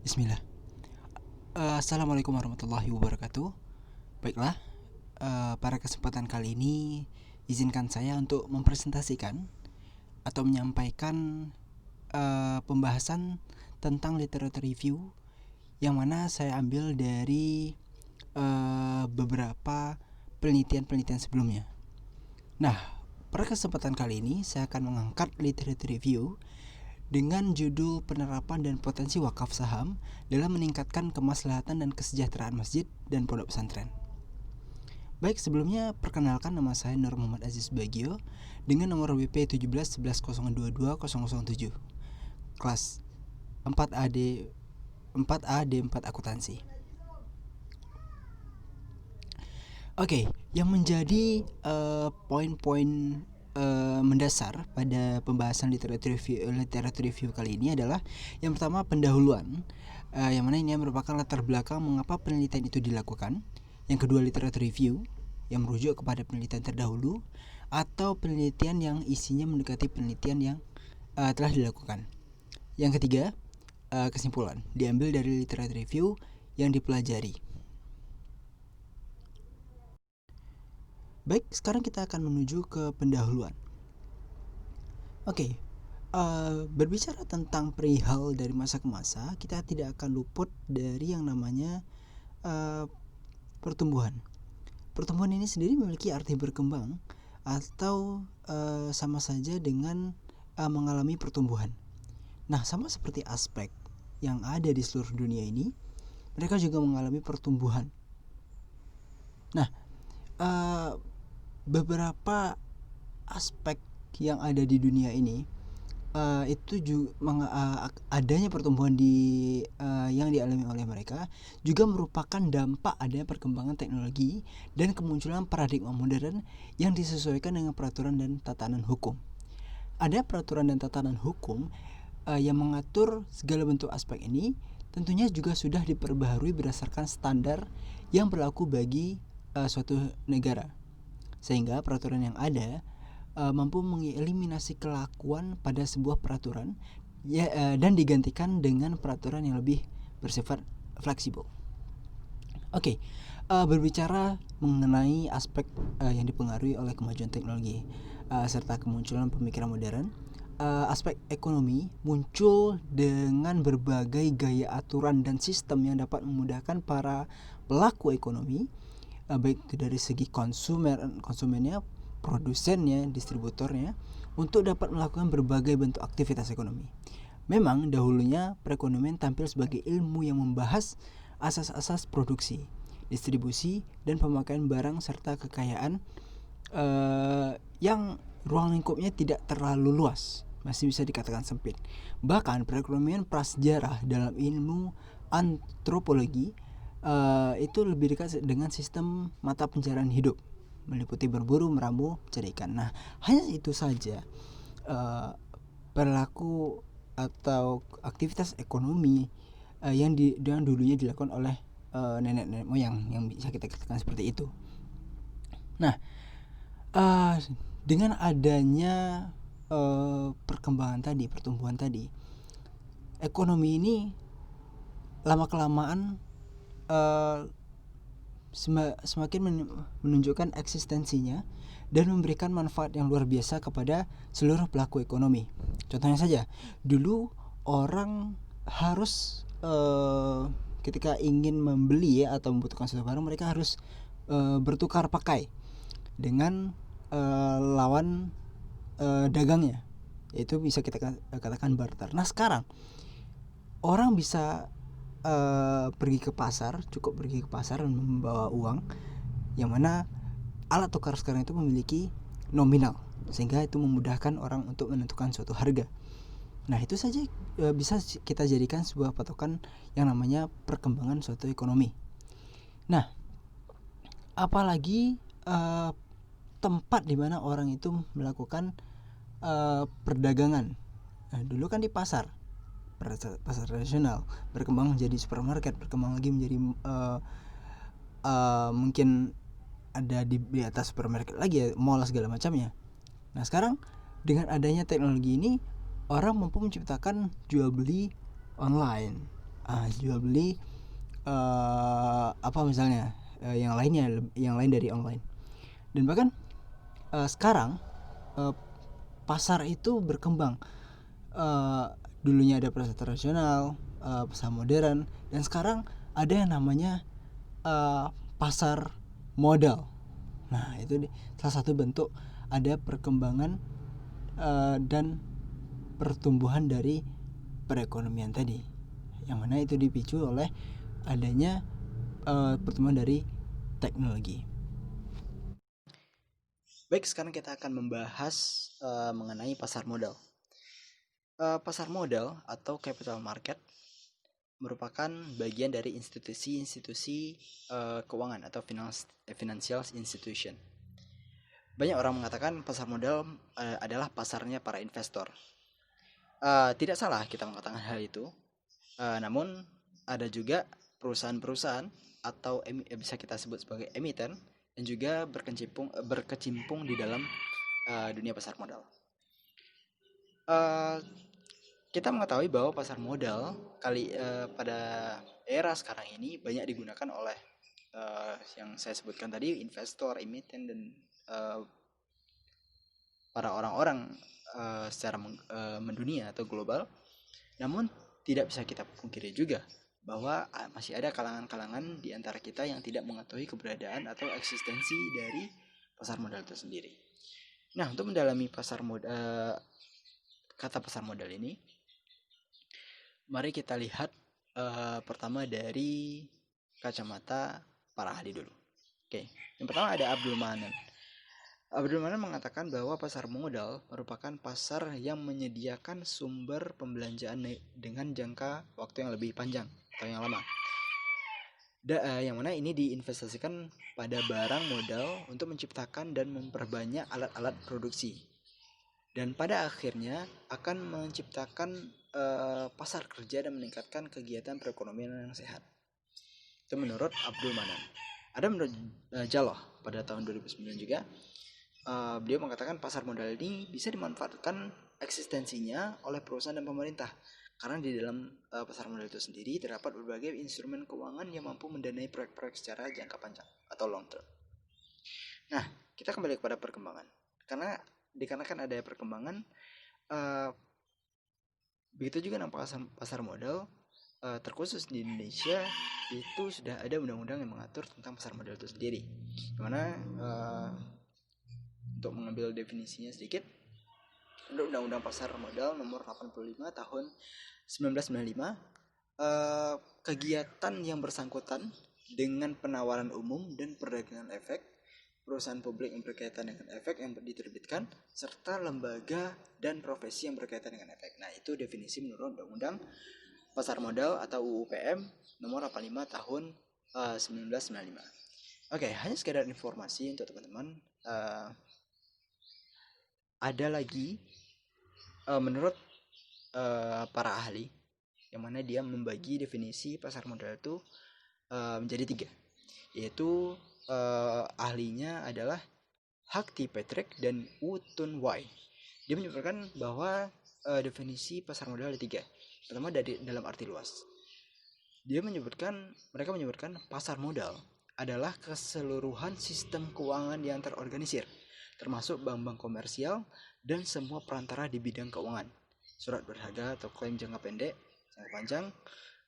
Bismillah. Assalamualaikum warahmatullahi wabarakatuh. Baiklah, pada kesempatan kali ini izinkan saya untuk mempresentasikan atau menyampaikan pembahasan tentang literature review yang mana saya ambil dari beberapa penelitian-penelitian sebelumnya. Nah, pada kesempatan kali ini saya akan mengangkat literature review dengan judul penerapan dan potensi wakaf saham dalam meningkatkan kemaslahatan dan kesejahteraan masjid dan pondok pesantren. Baik, sebelumnya perkenalkan, nama saya Nur Muhammad Aziz Bagio dengan nomor WP 1711022007, kelas 4AD 4 akuntansi. Oke, yang menjadi poin-poin mendasar pada pembahasan literature review kali ini adalah yang pertama pendahuluan, yang mana ini merupakan latar belakang mengapa penelitian itu dilakukan. Yang kedua, literature review yang merujuk kepada penelitian terdahulu atau penelitian yang isinya mendekati penelitian yang telah dilakukan. Yang ketiga, kesimpulan diambil dari literature review yang dipelajari. Baik, sekarang kita akan menuju ke pendahuluan. Oke, berbicara tentang perihal dari masa ke masa, kita tidak akan luput dari yang namanya pertumbuhan. Pertumbuhan ini sendiri memiliki arti berkembang atau sama saja dengan mengalami pertumbuhan. Nah, sama seperti aspek yang ada di seluruh dunia ini, mereka juga mengalami pertumbuhan. Nah, beberapa aspek yang ada di dunia ini itu juga adanya pertumbuhan yang dialami oleh mereka juga merupakan dampak adanya perkembangan teknologi dan kemunculan paradigma modern yang disesuaikan dengan peraturan dan tatanan hukum. Ada peraturan dan tatanan hukum yang mengatur segala bentuk aspek ini, tentunya juga sudah diperbaharui berdasarkan standar yang berlaku bagi suatu negara, sehingga peraturan yang ada mampu mengeliminasi kelakuan pada sebuah peraturan dan digantikan dengan peraturan yang lebih bersifat fleksibel. Oke, berbicara mengenai aspek yang dipengaruhi oleh kemajuan teknologi serta kemunculan pemikiran modern, aspek ekonomi muncul dengan berbagai gaya aturan dan sistem yang dapat memudahkan para pelaku ekonomi, baik itu dari segi konsumennya, produsennya, distributornya, untuk dapat melakukan berbagai bentuk aktivitas ekonomi. Memang dahulunya perekonomian tampil sebagai ilmu yang membahas asas-asas produksi, distribusi, dan pemakaian barang serta kekayaan yang ruang lingkupnya tidak terlalu luas, masih bisa dikatakan sempit. Bahkan perekonomian prasejarah dalam ilmu antropologi itu lebih dekat dengan sistem mata pencarian hidup, meliputi berburu, meramu, mencari ikan. Nah, hanya itu saja perilaku atau aktivitas ekonomi yang dulunya dilakukan oleh nenek-nenek moyang, yang bisa kita katakan seperti itu. Nah, dengan adanya perkembangan tadi, pertumbuhan tadi, ekonomi ini lama-kelamaan semakin menunjukkan eksistensinya dan memberikan manfaat yang luar biasa kepada seluruh pelaku ekonomi. Contohnya saja, dulu orang harus ketika ingin membeli atau membutuhkan sesuatu barang, mereka harus bertukar pakai dengan lawan dagangnya, yaitu bisa kita katakan barter. Nah, sekarang orang bisa pergi ke pasar, cukup pergi ke pasar dan membawa uang, yang mana alat tukar sekarang itu memiliki nominal, sehingga itu memudahkan orang untuk menentukan suatu harga. Nah, itu saja bisa kita jadikan sebuah patokan yang namanya perkembangan suatu ekonomi. Nah, apalagi tempat di mana orang itu melakukan perdagangan. Nah, dulu kan di pasar tradisional, berkembang menjadi supermarket, berkembang lagi menjadi mungkin ada di atas supermarket lagi ya, mall segala macamnya. Nah, sekarang dengan adanya teknologi ini, orang mampu menciptakan jual beli online jual beli apa misalnya yang lainnya, yang lain dari online. Dan bahkan sekarang pasar itu berkembang. Dulunya ada pasar tradisional, pasar modern, dan sekarang ada yang namanya pasar modal. Nah, itu salah satu bentuk ada perkembangan dan pertumbuhan dari perekonomian tadi, yang mana itu dipicu oleh adanya pertumbuhan dari teknologi. Baik, sekarang kita akan membahas mengenai pasar modal. Pasar modal atau capital market merupakan bagian dari institusi-institusi keuangan atau financial institution. Banyak orang mengatakan pasar modal adalah pasarnya para investor. Tidak salah kita mengatakan hal itu, namun ada juga perusahaan-perusahaan atau bisa kita sebut sebagai emiten yang juga berkecimpung di dalam dunia pasar modal. Kita mengetahui bahwa pasar modal pada era sekarang ini banyak digunakan oleh yang saya sebutkan tadi, investor, emiten, dan para orang-orang secara mendunia atau global. Namun tidak bisa kita pungkiri juga bahwa masih ada kalangan-kalangan di antara kita yang tidak mengetahui keberadaan atau eksistensi dari pasar modal itu sendiri. Nah, untuk mendalami kata pasar modal ini, mari kita lihat pertama dari kacamata para ahli dulu. Oke, yang pertama ada Abdul Manan. Abdul Manan mengatakan bahwa pasar modal merupakan pasar yang menyediakan sumber pembelanjaan dengan jangka waktu yang lebih panjang atau yang lama. Yang mana ini diinvestasikan pada barang modal untuk menciptakan dan memperbanyak alat-alat produksi. Dan pada akhirnya akan menciptakan pasar kerja dan meningkatkan kegiatan perekonomian yang sehat. Itu menurut Abdul Manan. Ada menurut Jaloh pada tahun 2009 juga. Beliau mengatakan pasar modal ini bisa dimanfaatkan eksistensinya oleh perusahaan dan pemerintah, karena di dalam pasar modal itu sendiri terdapat berbagai instrumen keuangan yang mampu mendanai proyek-proyek secara jangka panjang atau long term. Nah, kita kembali kepada perkembangan. Dikarenakan ada perkembangan, begitu juga dengan pasar modal, terkhusus di Indonesia itu sudah ada undang-undang yang mengatur tentang pasar modal itu sendiri. Dimana untuk mengambil definisinya sedikit, untuk Undang-Undang Pasar Modal nomor 85 tahun 1995, kegiatan yang bersangkutan dengan penawaran umum dan perdagangan efek, perusahaan publik yang berkaitan dengan efek yang diterbitkan, serta lembaga dan profesi yang berkaitan dengan efek. Nah, itu definisi menurut Undang-Undang Pasar Modal atau UUPM nomor 85 tahun 1995. Oke, hanya sekedar informasi untuk teman-teman. Ada lagi menurut para ahli, yang mana dia membagi definisi pasar modal itu menjadi 3, yaitu ahlinya adalah Hakti Patrick dan Wu Tun Wai. Dia menyebutkan bahwa definisi pasar modal ada 3. Pertama, dari dalam arti luas. Mereka menyebutkan pasar modal adalah keseluruhan sistem keuangan yang terorganisir, termasuk bank-bank komersial dan semua perantara di bidang keuangan, surat berharga atau klaim jangka pendek, jangka panjang,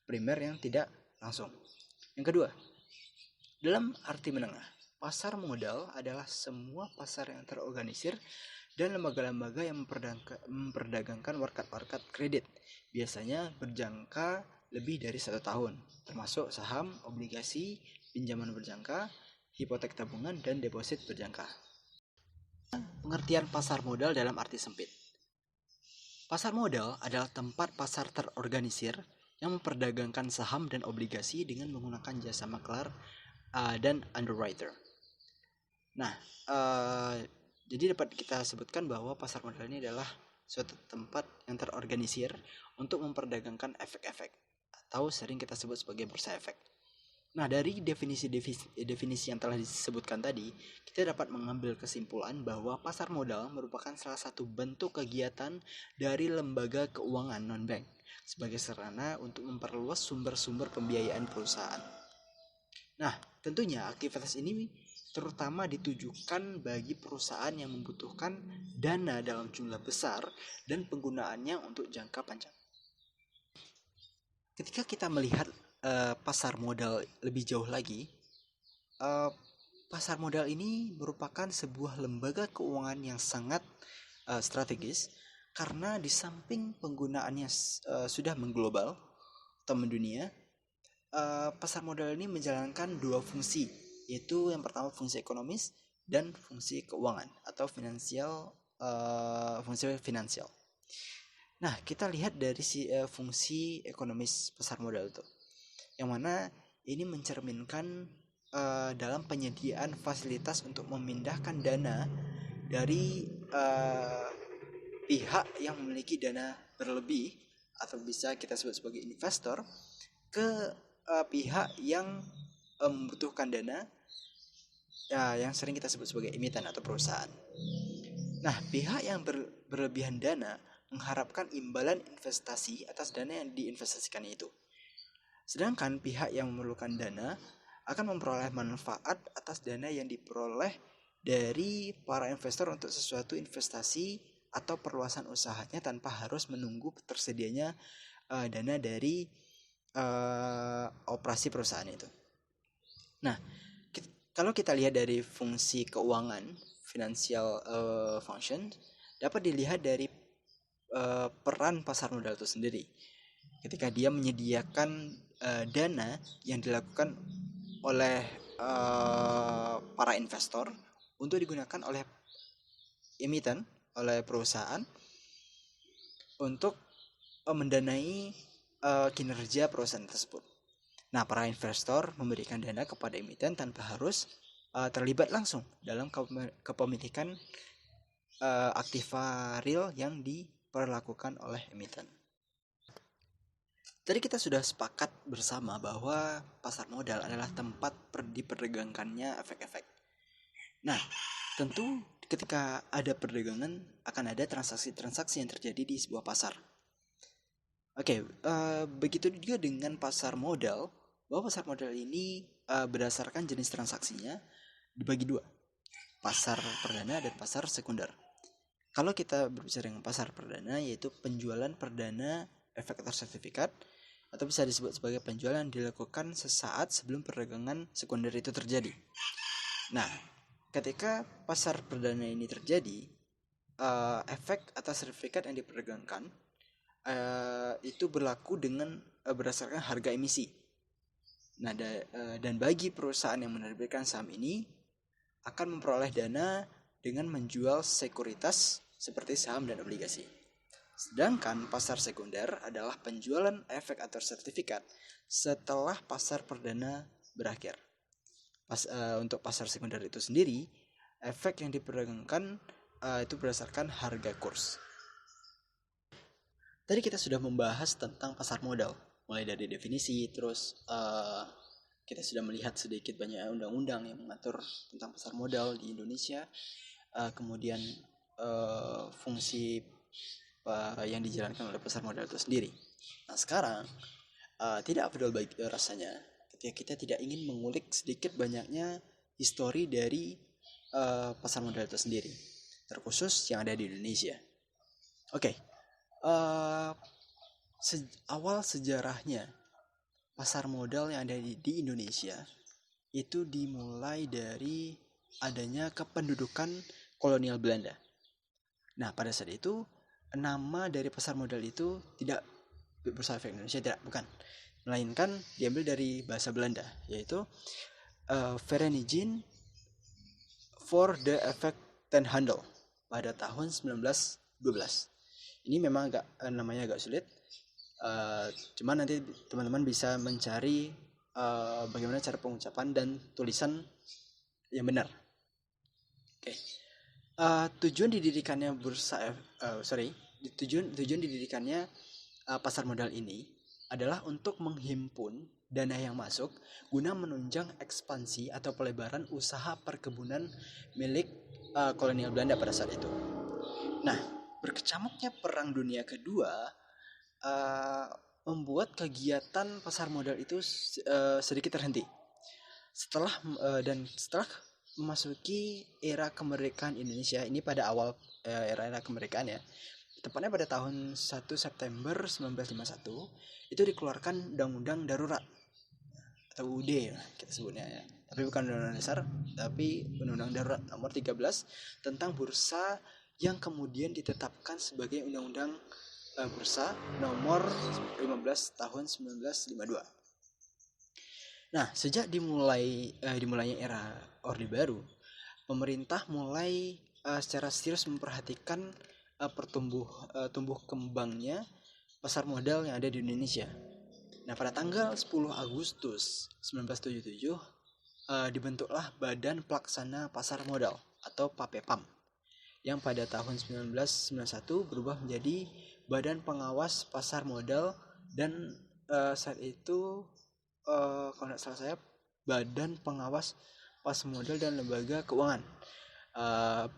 primer yang tidak langsung. Yang kedua, dalam arti menengah, pasar modal adalah semua pasar yang terorganisir dan lembaga-lembaga yang memperdagangkan warkat-warkat kredit, biasanya berjangka lebih dari 1 tahun, termasuk saham, obligasi, pinjaman berjangka, hipotek tabungan, dan deposit berjangka. Pengertian pasar modal dalam arti sempit. Pasar modal adalah tempat pasar terorganisir yang memperdagangkan saham dan obligasi dengan menggunakan jasa maklar dan underwriter. Nah, jadi dapat kita sebutkan bahwa pasar modal ini adalah suatu tempat yang terorganisir untuk memperdagangkan efek-efek, atau sering kita sebut sebagai bursa efek. Nah, dari definisi yang telah disebutkan tadi, kita dapat mengambil kesimpulan bahwa pasar modal merupakan salah satu bentuk kegiatan dari lembaga keuangan non-bank sebagai sarana untuk memperluas sumber-sumber pembiayaan perusahaan. Nah, tentunya aktivitas ini terutama ditujukan bagi perusahaan yang membutuhkan dana dalam jumlah besar dan penggunaannya untuk jangka panjang. Ketika kita melihat pasar modal lebih jauh lagi, uh, pasar modal ini merupakan sebuah lembaga keuangan yang sangat strategis karena di samping penggunaannya sudah mengglobal atau mendunia, pasar modal ini menjalankan dua fungsi, yaitu yang pertama fungsi ekonomis dan fungsi keuangan atau fungsi finansial. Nah, kita lihat dari fungsi ekonomis pasar modal itu, yang mana ini mencerminkan dalam penyediaan fasilitas untuk memindahkan dana dari pihak yang memiliki dana berlebih atau bisa kita sebut sebagai investor ke pihak yang membutuhkan dana, yang sering kita sebut sebagai emiten atau perusahaan. Nah, pihak yang berlebihan dana mengharapkan imbalan investasi atas dana yang diinvestasikannya itu. Sedangkan pihak yang memerlukan dana akan memperoleh manfaat atas dana yang diperoleh dari para investor untuk sesuatu investasi atau perluasan usahanya tanpa harus menunggu tersedianya dana dari operasi perusahaan itu. Nah, kalau kita lihat dari fungsi keuangan, financial function, dapat dilihat dari peran pasar modal itu sendiri. Ketika dia menyediakan dana yang dilakukan oleh para investor untuk digunakan oleh emiten, oleh perusahaan untuk mendanai kinerja perusahaan tersebut. Nah, para investor memberikan dana kepada emiten tanpa harus terlibat langsung dalam kepemilikan aktiva real yang diperlakukan oleh emiten. Tadi kita sudah sepakat bersama bahwa pasar modal adalah tempat diperdagangkannya efek-efek. Nah, tentu ketika ada perdagangan akan ada transaksi-transaksi yang terjadi di sebuah pasar. Oke, begitu juga dengan pasar modal, bahwa pasar modal ini berdasarkan jenis transaksinya dibagi dua, pasar perdana dan pasar sekunder. Kalau kita berbicara dengan pasar perdana, yaitu penjualan perdana efek atau sertifikat, atau bisa disebut sebagai penjualan yang dilakukan sesaat sebelum perdagangan sekunder itu terjadi. Nah, ketika pasar perdana ini terjadi, efek atau sertifikat yang diperdagangkan itu berlaku dengan berdasarkan harga emisi. Nah, dan bagi perusahaan yang menerbitkan saham ini akan memperoleh dana dengan menjual sekuritas seperti saham dan obligasi. Sedangkan pasar sekunder adalah penjualan efek atau sertifikat setelah pasar perdana berakhir. Untuk pasar sekunder itu sendiri, efek yang diperdagangkan itu berdasarkan harga kurs. Tadi kita sudah membahas tentang pasar modal, mulai dari definisi, terus kita sudah melihat sedikit banyak undang-undang yang mengatur tentang pasar modal di Indonesia, kemudian fungsi yang dijalankan oleh pasar modal itu sendiri. Nah, sekarang tidak afdol bagi rasanya ketika kita tidak ingin mengulik sedikit banyaknya histori dari pasar modal itu sendiri, terkhusus yang ada di Indonesia. Oke, awal sejarahnya pasar modal yang ada di Indonesia itu dimulai dari adanya kependudukan kolonial Belanda. Nah, pada saat itu nama dari pasar modal itu tidak Bursa Efek Indonesia, tidak, bukan, melainkan diambil dari bahasa Belanda, yaitu Vereniging for the Effect ten Handel pada tahun 1912. Ini memang namanya agak sulit, cuman nanti teman-teman bisa mencari bagaimana cara pengucapan dan tulisan yang benar. Oke. Tujuan didirikannya tujuan didirikannya pasar modal ini adalah untuk menghimpun dana yang masuk guna menunjang ekspansi atau pelebaran usaha perkebunan milik kolonial Belanda pada saat itu. Nah, berkecamuknya Perang Dunia Kedua uh, membuat kegiatan pasar modal itu sedikit terhenti. Setelah memasuki era kemerdekaan Indonesia ini pada awal era kemerdekaan ya, tepatnya pada tahun 1 September 1951 itu dikeluarkan Undang-Undang Darurat atau UUD ya, kita sebutnya ya. Tapi bukan Undang-Undang Dasar, tapi Undang-Undang Darurat nomor 13 tentang bursa yang kemudian ditetapkan sebagai Undang-Undang Bursa nomor 15 tahun 1952. Nah, sejak dimulainya era Orde Baru, pemerintah mulai secara serius memperhatikan tumbuh kembangnya pasar modal yang ada di Indonesia. Nah, pada tanggal 10 Agustus 1977 dibentuklah Badan Pelaksana Pasar Modal atau PAPEPAM yang pada tahun 1991 berubah menjadi Badan Pengawas Pasar Modal dan saat itu kalau tidak salah saya Badan Pengawas Pasar Modal dan Lembaga Keuangan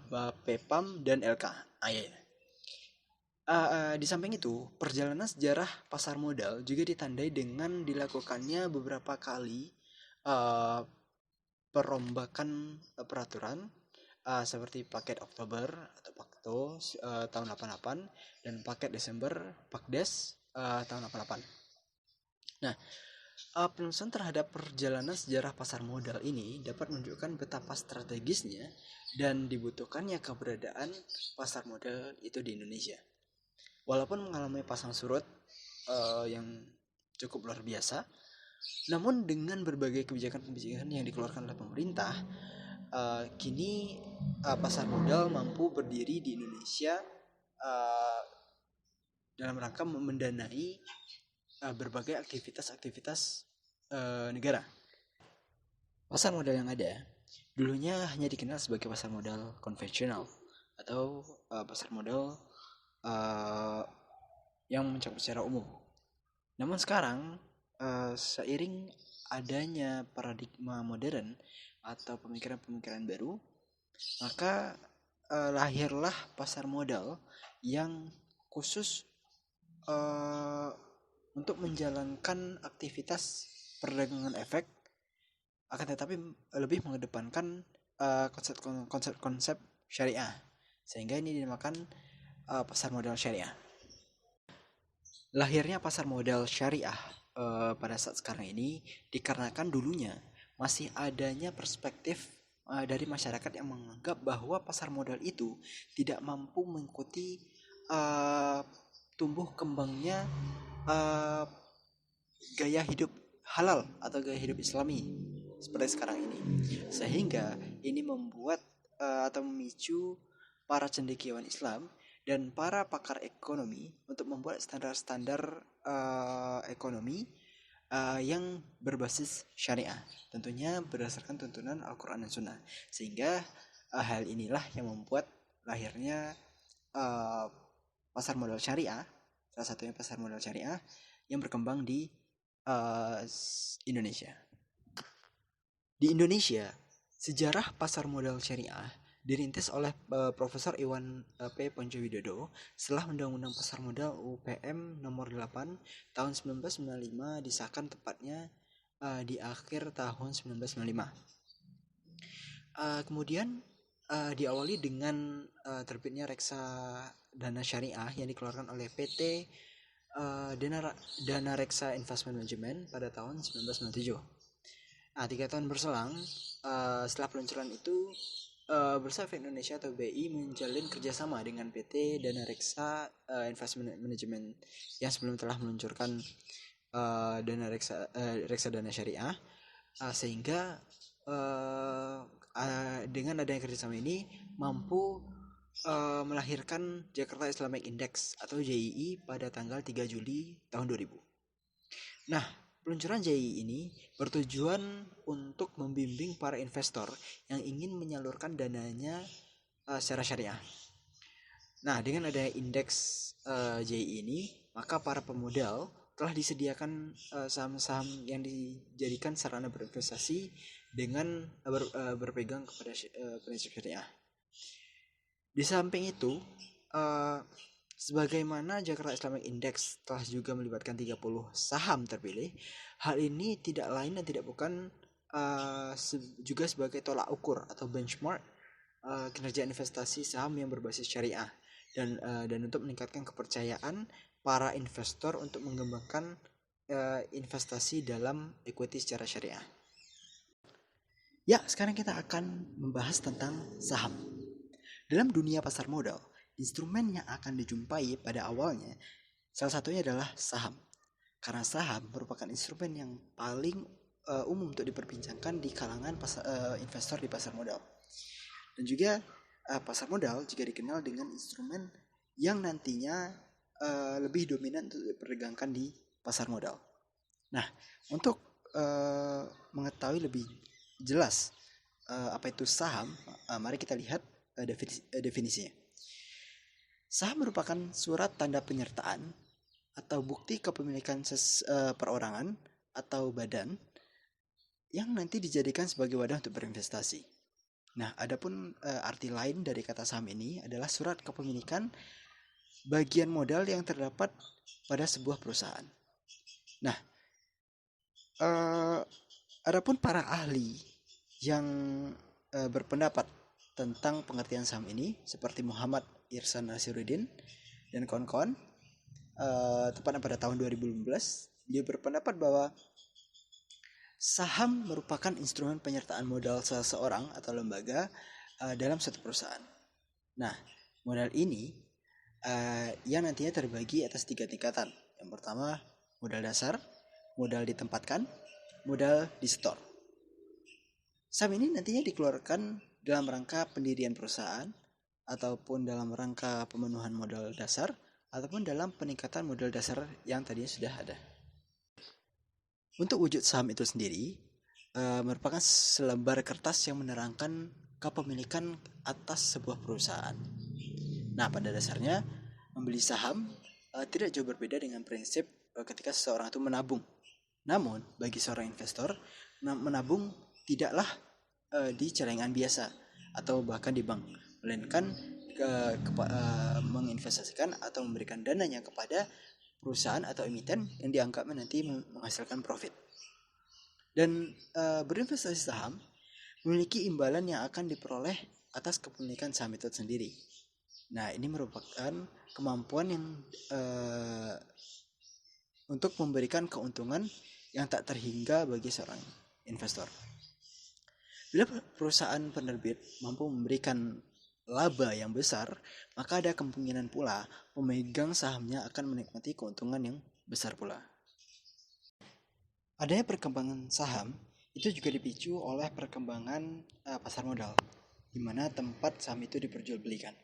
BAPEPAM dan LK. Di samping itu, perjalanan sejarah pasar modal juga ditandai dengan dilakukannya beberapa kali perombakan peraturan seperti paket Oktober atau Pakto tahun 88 dan paket Desember Pakdes tahun 88. Nah, penelusuran terhadap perjalanan sejarah pasar modal ini dapat menunjukkan betapa strategisnya dan dibutuhkannya keberadaan pasar modal itu di Indonesia. Walaupun mengalami pasang surut yang cukup luar biasa, namun dengan berbagai kebijakan-kebijakan yang dikeluarkan oleh pemerintah, kini pasar modal mampu berdiri di Indonesia dalam rangka mendanai berbagai aktivitas-aktivitas negara. Pasar modal yang ada dulunya hanya dikenal sebagai pasar modal konvensional atau pasar modal yang mencakup secara umum. Namun sekarang seiring adanya paradigma modern atau pemikiran-pemikiran baru, maka lahirlah pasar modal yang khusus untuk menjalankan aktivitas perdagangan efek, akan tetapi lebih mengedepankan konsep syariah, sehingga ini dinamakan pasar modal syariah. Lahirnya pasar modal syariah pada saat sekarang ini dikarenakan dulunya masih adanya perspektif dari masyarakat yang menganggap bahwa pasar modal itu tidak mampu mengikuti tumbuh kembangnya gaya hidup halal atau gaya hidup Islami seperti sekarang ini, sehingga ini membuat atau memicu para cendekiawan Islam dan para pakar ekonomi untuk membuat standar-standar ekonomi yang berbasis syariah, tentunya berdasarkan tuntunan Al-Quran dan Sunnah, sehingga hal inilah yang membuat lahirnya pasar modal syariah, salah satunya pasar modal syariah yang berkembang di Indonesia. Di Indonesia, sejarah pasar modal syariah dirintis oleh Profesor Iwan P. Ponczowidodo setelah Undang-Undang Pasar Modal UPM nomor 8 tahun 1995 disahkan tepatnya di akhir tahun 1995. Kemudian diawali dengan terbitnya reksa dana syariah yang dikeluarkan oleh PT Dana Reksa Investment Management pada tahun 1997. 3 tahun berselang setelah peluncuran itu, Bursa Efek Indonesia atau BI menjalin kerjasama dengan PT Dana Reksa Investment Management yang sebelum telah meluncurkan Dana Reksa Dana Syariah, sehingga dengan adanya kerjasama ini mampu melahirkan Jakarta Islamic Index atau JII pada tanggal 3 Juli tahun 2000. Nah, peluncuran JII ini bertujuan untuk membimbing para investor yang ingin menyalurkan dananya secara syariah. Nah, dengan adanya indeks JII ini, maka para pemodal telah disediakan saham-saham yang dijadikan sarana berinvestasi dengan berpegang kepada prinsip syariah. Di samping itu, sebagaimana Jakarta Islamic Index telah juga melibatkan 30 saham terpilih, hal ini tidak lain dan tidak bukan juga sebagai tolak ukur atau benchmark kinerja investasi saham yang berbasis syariah dan untuk meningkatkan kepercayaan para investor untuk mengembangkan investasi dalam equity secara syariah. Ya, sekarang kita akan membahas tentang saham. Dalam dunia pasar modal, instrumen yang akan dijumpai pada awalnya salah satunya adalah saham. Karena saham merupakan instrumen yang paling umum untuk diperbincangkan di kalangan investor di pasar modal. Dan juga pasar modal juga dikenal dengan instrumen yang nantinya lebih dominan untuk diperdagangkan di pasar modal. Nah, untuk mengetahui lebih jelas apa itu saham, mari kita lihat definisinya. Saham merupakan surat tanda penyertaan atau bukti kepemilikan perorangan atau badan yang nanti dijadikan sebagai wadah untuk berinvestasi. Nah, adapun arti lain dari kata saham ini adalah surat kepemilikan bagian modal yang terdapat pada sebuah perusahaan. Nah, adapun para ahli yang berpendapat tentang pengertian saham ini seperti Muhammad Irsan Nasiruddin dan kawan-kawan, tepatnya pada tahun 2015, dia berpendapat bahwa saham merupakan instrumen penyertaan modal seseorang atau lembaga dalam suatu perusahaan. Nah, modal ini yang nantinya terbagi atas 3 tingkatan. Yang pertama, modal dasar, modal ditempatkan, modal disetor. Saham ini nantinya dikeluarkan dalam rangka pendirian perusahaan, ataupun dalam rangka pemenuhan modal dasar, ataupun dalam peningkatan modal dasar yang tadinya sudah ada. Untuk wujud saham itu sendiri merupakan selembar kertas yang menerangkan kepemilikan atas sebuah perusahaan. Nah, pada dasarnya membeli saham tidak jauh berbeda dengan prinsip ketika seseorang itu menabung. Namun, bagi seorang investor, menabung tidaklah di celengan biasa atau bahkan di bank, melainkan menginvestasikan atau memberikan dananya kepada perusahaan atau emiten yang dianggapnya nanti menghasilkan profit. Dan berinvestasi saham memiliki imbalan yang akan diperoleh atas kepemilikan saham itu sendiri. Nah, ini merupakan kemampuan yang untuk memberikan keuntungan yang tak terhingga bagi seorang investor. Bila perusahaan penerbit mampu memberikan laba yang besar, maka ada kemungkinan pula pemegang sahamnya akan menikmati keuntungan yang besar pula. Adanya perkembangan saham itu juga dipicu oleh perkembangan pasar modal, di mana tempat saham itu diperjualbelikan.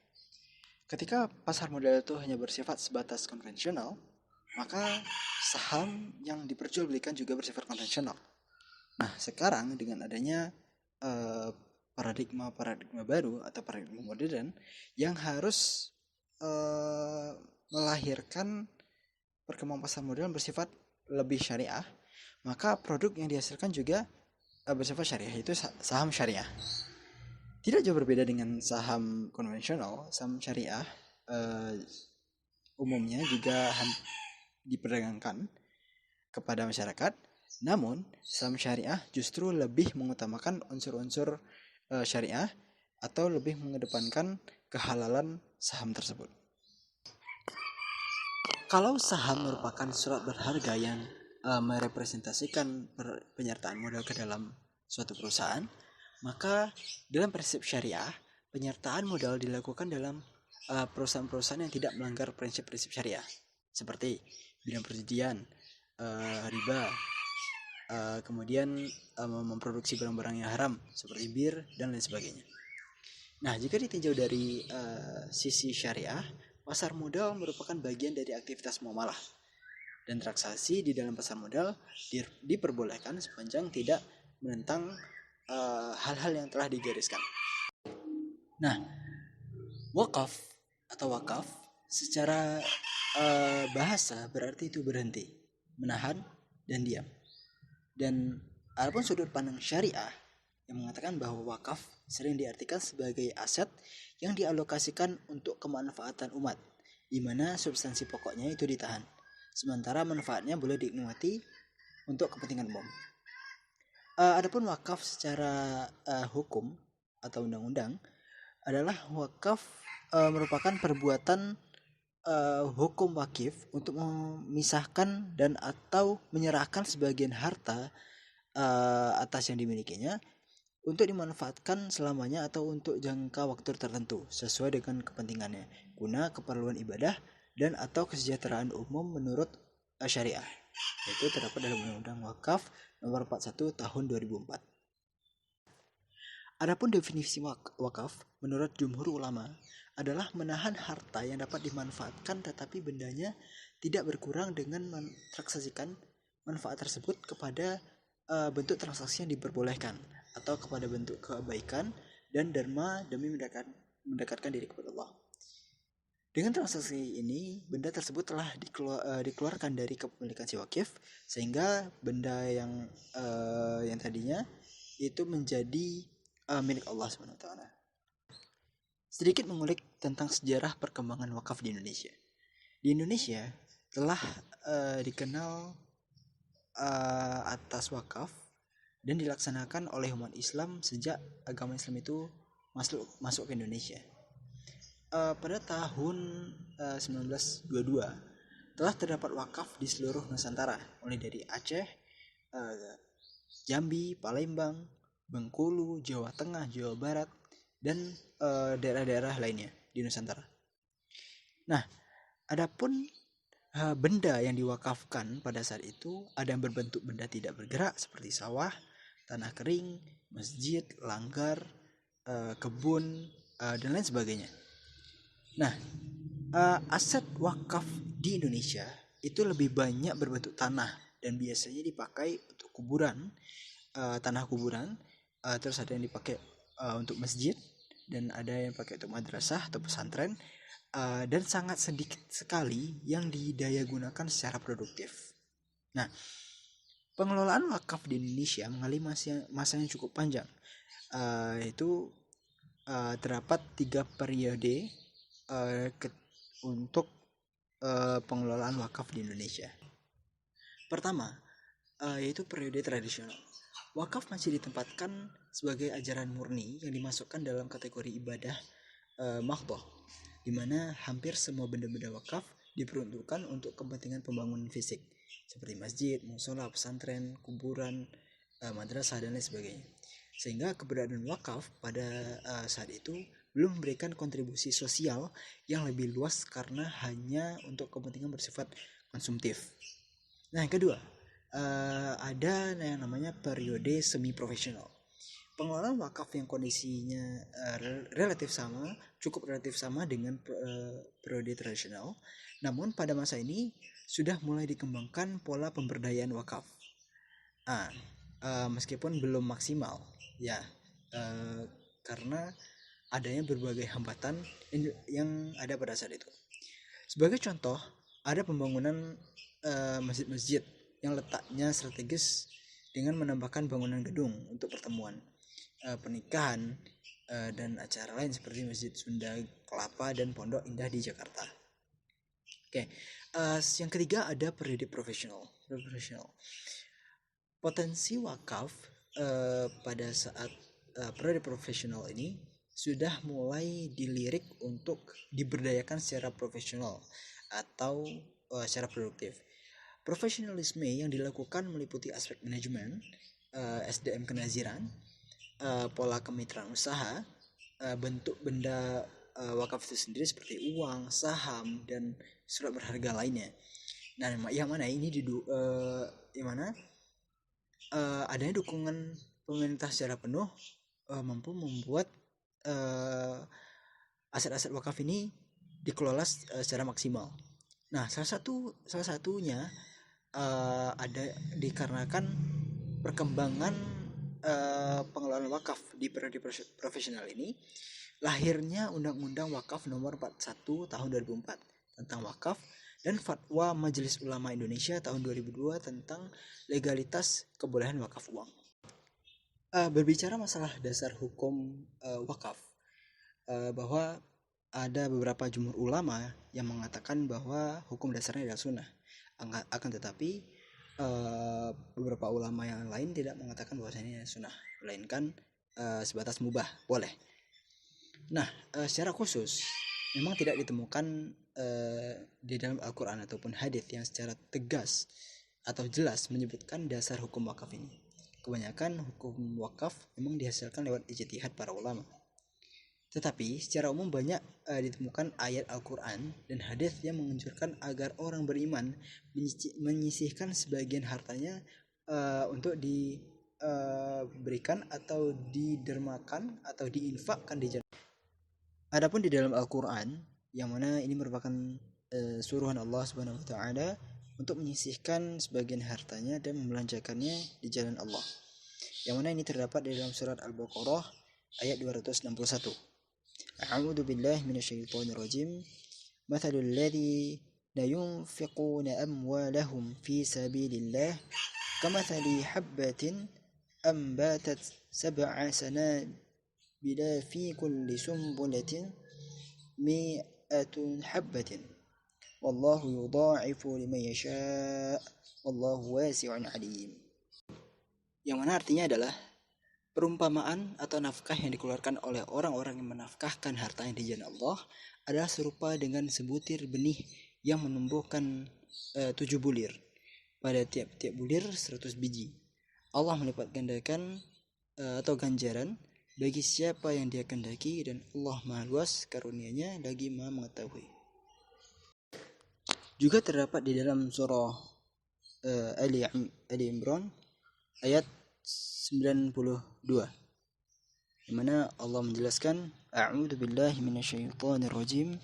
Ketika pasar modal itu hanya bersifat sebatas konvensional, maka saham yang diperjualbelikan juga bersifat konvensional. Nah, sekarang dengan adanya paradigma baru atau paradigma modern yang harus melahirkan perkembangan pasar modal bersifat lebih syariah, maka produk yang dihasilkan juga bersifat syariah, itu saham syariah. Tidak jauh berbeda dengan saham konvensional. Saham syariah umumnya juga diperdagangkan kepada masyarakat. Namun, saham syariah justru lebih mengutamakan unsur-unsur syariah atau lebih mengedepankan kehalalan saham tersebut. Kalau saham merupakan surat berharga yang merepresentasikan penyertaan modal ke dalam suatu perusahaan, maka dalam prinsip syariah, penyertaan modal dilakukan dalam perusahaan-perusahaan yang tidak melanggar prinsip-prinsip syariah, seperti bidang perjudian, riba, kemudian memproduksi barang-barang yang haram seperti bir dan lain sebagainya. Nah, jika ditinjau dari sisi syariah, pasar modal merupakan bagian dari aktivitas muamalah, dan transaksi di dalam pasar modal diperbolehkan sepanjang tidak menentang hal-hal yang telah digariskan. Nah, wakaf atau wakaf secara bahasa berarti itu berhenti. menahan, dan diam. Dan adapun sudut pandang syariah yang mengatakan bahwa wakaf sering diartikan sebagai aset yang dialokasikan untuk kemanfaatan umat, di mana substansi pokoknya itu ditahan, sementara manfaatnya boleh dinikmati untuk kepentingan umum. Adapun wakaf secara hukum atau undang-undang adalah wakaf merupakan perbuatan hukum wakif untuk memisahkan dan atau menyerahkan sebagian harta atas yang dimilikinya untuk dimanfaatkan selamanya atau untuk jangka waktu tertentu sesuai dengan kepentingannya guna keperluan ibadah dan atau kesejahteraan umum menurut syariah. Itu terdapat dalam Undang-Undang Wakaf Nomor 41 Tahun 2004. Adapun definisi wakaf menurut jumhur ulama adalah menahan harta yang dapat dimanfaatkan tetapi bendanya tidak berkurang dengan mentransaksikan manfaat tersebut kepada bentuk transaksi yang diperbolehkan atau kepada bentuk kebaikan dan dharma demi mendekatkan diri kepada Allah. Dengan transaksi ini, benda tersebut telah dikeluarkan dari kepemilikan si wakif sehingga benda yang tadinya itu menjadi milik Allah SWT. Sedikit mengulik tentang sejarah perkembangan wakaf di Indonesia. Di Indonesia telah dikenal atas wakaf dan dilaksanakan oleh umat Islam sejak agama Islam itu masuk ke Indonesia. Pada tahun 1922 telah terdapat wakaf di seluruh Nusantara, mulai dari Aceh, Jambi, Palembang, Bengkulu, Jawa Tengah, Jawa Barat, dan daerah-daerah lainnya di Nusantara. Nah, adapun benda yang diwakafkan pada saat itu ada yang berbentuk benda tidak bergerak seperti sawah, tanah kering, masjid, langgar, kebun, dan lain sebagainya. Nah, aset wakaf di Indonesia itu lebih banyak berbentuk tanah dan biasanya dipakai untuk kuburan, tanah kuburan, terus ada yang dipakai untuk masjid dan ada yang pakai untuk madrasah atau pesantren, dan sangat sedikit sekali yang didayagunakan secara produktif. Nah, pengelolaan wakaf di Indonesia mengalami masa yang cukup panjang. Itu terdapat 3 periode untuk pengelolaan wakaf di Indonesia. Pertama, yaitu periode tradisional. Wakaf masih ditempatkan sebagai ajaran murni yang dimasukkan dalam kategori ibadah mahdhah, di mana hampir semua benda-benda wakaf diperuntukkan untuk kepentingan pembangunan fisik seperti masjid, musola, pesantren, kuburan, madrasah dan lain sebagainya. Sehingga keberadaan wakaf pada saat itu belum memberikan kontribusi sosial yang lebih luas karena hanya untuk kepentingan bersifat konsumtif. Nah, yang kedua, ada yang namanya periode semi profesional. Pengelolaan wakaf yang kondisinya cukup relatif sama dengan periode tradisional. Namun pada masa ini sudah mulai dikembangkan pola pemberdayaan wakaf. Meskipun belum maksimal, ya, karena adanya berbagai hambatan yang ada pada saat itu. Sebagai contoh, ada pembangunan masjid-masjid yang letaknya strategis dengan menambahkan bangunan gedung untuk pertemuan, pernikahan, dan acara lain seperti Masjid Sunda Kelapa dan Pondok Indah di Jakarta. Oke, yang ketiga ada periode profesional. Potensi wakaf pada saat periode profesional ini sudah mulai dilirik untuk diberdayakan secara profesional atau secara produktif. Profesionalisme yang dilakukan meliputi aspek manajemen, SDM kenaziran, pola kemitraan usaha, bentuk benda wakaf itu sendiri seperti uang, saham, dan surat berharga lainnya. Nah, yang mana ini adanya dukungan pemerintah secara penuh mampu membuat aset-aset wakaf ini dikelola secara maksimal. Nah, salah satunya ada dikarenakan perkembangan pengelolaan wakaf di periode profesional ini, lahirnya Undang-Undang Wakaf Nomor 41 Tahun 2004 tentang wakaf dan Fatwa Majelis Ulama Indonesia tahun 2002 tentang legalitas kebolehan wakaf uang. Berbicara masalah dasar hukum wakaf, bahwa ada beberapa jumhur ulama yang mengatakan bahwa hukum dasarnya adalah sunnah. Akan tetapi beberapa ulama yang lain tidak mengatakan bahwasanya sunnah, melainkan sebatas mubah, boleh. Nah, secara khusus memang tidak ditemukan di dalam Al-Quran ataupun hadis yang secara tegas atau jelas menyebutkan dasar hukum wakaf ini. Kebanyakan hukum wakaf memang dihasilkan lewat ijtihad para ulama. Tetapi secara umum banyak ditemukan ayat Al-Quran dan hadis yang menganjurkan agar orang beriman menyisihkan sebagian hartanya untuk diberikan atau didermakan atau diinfakkan di jalan. Adapun di dalam Al-Quran, yang mana ini merupakan suruhan Allah Subhanahu wa taala untuk menyisihkan sebagian hartanya dan membelanjakannya di jalan Allah. Yang mana ini terdapat di dalam surat Al-Baqarah ayat 261. A'udzu billahi minasyaitonir rajim. Mathalul ladzina yunfiquna amwalahum fi sabilillah kamathali habbatin ambatat sab'a sanabila fi kulli sumbulatin mi'atun habbatin wallahu yudha'ifu liman yasha' wallahu wasi'un 'alim. Yang mana artinya adalah perumpamaan atau nafkah yang dikeluarkan oleh orang-orang yang menafkahkan hartanya di jalan Allah adalah serupa dengan sebutir benih yang menumbuhkan 7 bulir. Pada tiap-tiap bulir 100 biji. Allah melipat gandakan atau ganjaran bagi siapa yang Dia kehendaki, dan Allah Maha Luas karunia-Nya lagi Maha mengetahui. Juga terdapat di dalam surah Ali Imran ayat 92, di mana Allah menjelaskan, A'udzu billahi minasyaitonir rajim.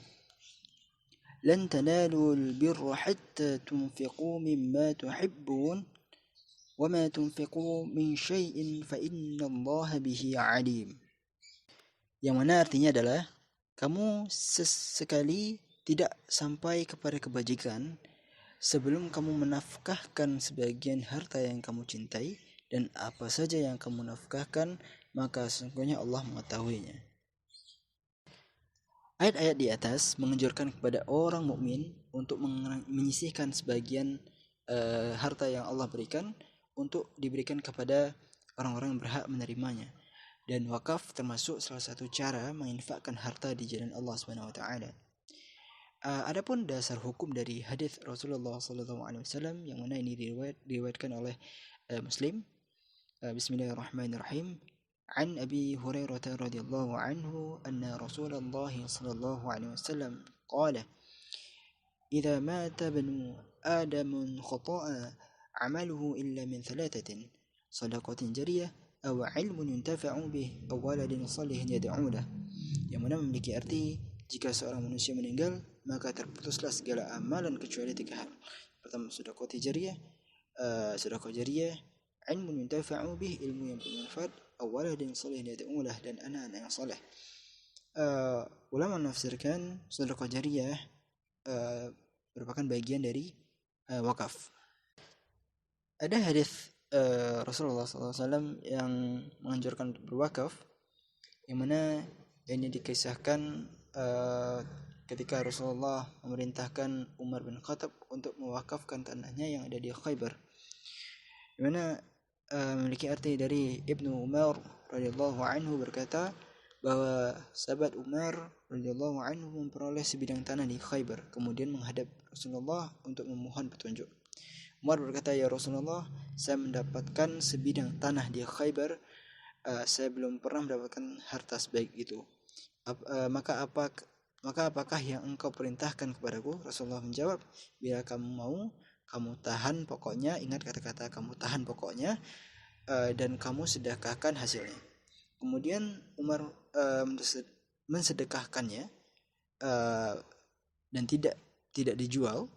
Lan tanalul birra hatta tunfiqu mimma tuhibbun wa ma tunfiqu min syai'in fa innallaha bihi 'alim. Yang mana artinya adalah kamu sesekali tidak sampai kepada kebajikan sebelum kamu menafkahkan sebagian harta yang kamu cintai, dan apa saja yang kamu nafkahkan maka sesungguhnya Allah mengetahuinya. Ayat-ayat di atas menganjurkan kepada orang mukmin untuk menyisihkan sebagian harta yang Allah berikan untuk diberikan kepada orang-orang yang berhak menerimanya. Dan wakaf termasuk salah satu cara menginfakkan harta di jalan Allah Subhanahu wa taala. Adapun dasar hukum dari hadis Rasulullah SAW yang mana ini diriwayatkan oleh Muslim. Bismillahirrahmanirrahim. An Abi Hurairah radhiyallahu anhu anna Rasulullah sallallahu alaihi wasallam qala idza mata ibnu adam khata'a amaluhu illa min thalathatin sadaqatin jariyah aw ilmun yuntafa'u bih aw waladin salihin yad'u lah. Yang mana memiliki arti jika seorang manusia meninggal maka terputuslah segala amalan kecuali 3 hal. Pertama, sedekah jariyah, ilmu yuntafa'u bih, ilmu yang bermanfaat, waladin salihin yad'u lah, dan anak-anak yang saleh. Ulama menafsirkan sedekah jariyah merupakan bagian dari wakaf. Ada hadis Rasulullah SAW yang menganjurkan berwakaf, yang mana ini dikisahkan ketika Rasulullah memerintahkan Umar bin Khattab untuk mewakafkan tanahnya yang ada di Khaybar, di mana memiliki arti dari Ibnu Umar radhiyallahu anhu berkata bahwa sahabat Umar radhiyallahu anhu memperoleh sebidang tanah di Khaybar, kemudian menghadap Rasulullah untuk memohon petunjuk. Umar berkata, ya Rasulullah, saya mendapatkan sebidang tanah di Khaybar, saya belum pernah mendapatkan harta sebaik itu. Maka apakah yang engkau perintahkan kepadaku? Rasulullah menjawab, bila kamu mau, kamu tahan pokoknya, ingat kata-kata kamu tahan pokoknya, dan kamu sedekahkan hasilnya. Kemudian Umar mensedekahkannya dan tidak dijual,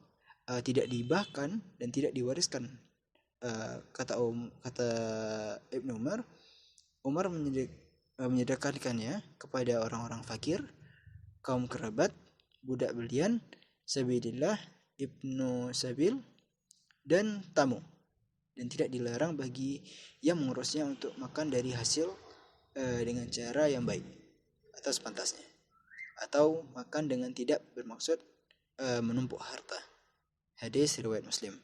tidak dihibahkan dan tidak diwariskan. Kata Ibnu Umar menyedekahkannya kepada orang-orang fakir, kaum kerabat, budak belian, sabilillah, Ibnu Sabil, dan tamu, dan tidak dilarang bagi yang mengurusnya untuk makan dari hasil dengan cara yang baik atau sepantasnya, atau makan dengan tidak bermaksud menumpuk harta. Hadis riwayat Muslim.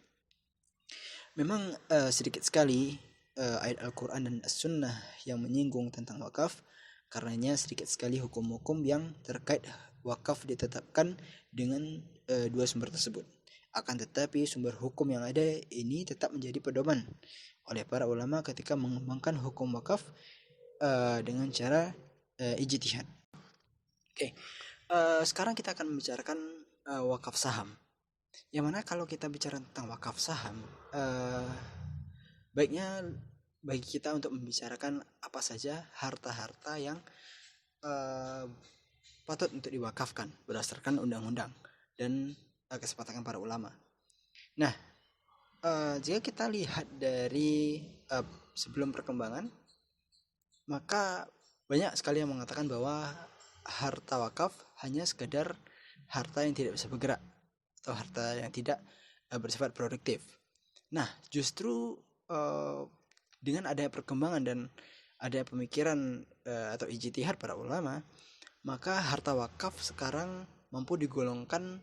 Memang sedikit sekali ayat Al-Quran dan As-Sunnah yang menyinggung tentang wakaf, karenanya sedikit sekali hukum-hukum yang terkait wakaf ditetapkan dengan dua sumber tersebut. Akan tetapi sumber hukum yang ada ini tetap menjadi pedoman oleh para ulama ketika mengembangkan hukum wakaf dengan cara ijtihad. Oke, sekarang kita akan membicarakan wakaf saham. Yang mana kalau kita bicara tentang wakaf saham, baiknya bagi kita untuk membicarakan apa saja harta-harta yang patut untuk diwakafkan berdasarkan undang-undang dan kesepakatan para ulama. Nah, jika kita lihat dari sebelum perkembangan, maka banyak sekali yang mengatakan bahwa harta wakaf hanya sekedar harta yang tidak bisa bergerak atau harta yang tidak bersifat produktif. Nah, justru dengan adanya perkembangan dan ada pemikiran atau ijtihad para ulama, maka harta wakaf sekarang mampu digolongkan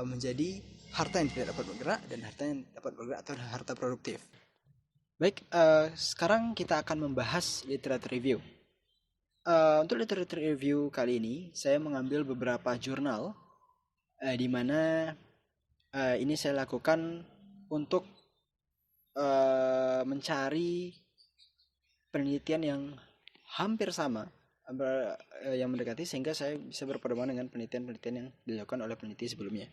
menjadi harta yang tidak dapat bergerak dan harta yang dapat bergerak atau harta produktif. Baik, sekarang kita akan membahas literature review. Untuk literature review kali ini, saya mengambil beberapa jurnal di mana ini saya lakukan untuk mencari penelitian yang hampir sama, yang mendekati, sehingga saya bisa berpedoman dengan penelitian-penelitian yang dilakukan oleh peneliti sebelumnya.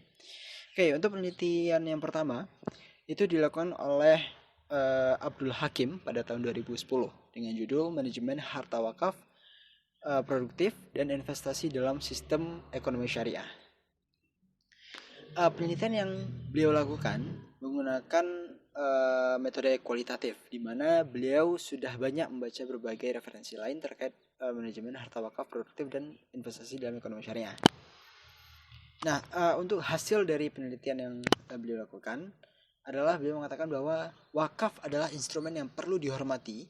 Oke, untuk penelitian yang pertama itu dilakukan oleh Abdul Hakim pada tahun 2010 dengan judul Manajemen Harta Wakaf Produktif dan Investasi dalam Sistem Ekonomi Syariah. Penelitian yang beliau lakukan menggunakan metode kualitatif, di mana beliau sudah banyak membaca berbagai referensi lain terkait manajemen harta wakaf produktif dan investasi dalam ekonomi syariah. Nah, untuk hasil dari penelitian yang beliau lakukan adalah beliau mengatakan bahwa wakaf adalah instrumen yang perlu dihormati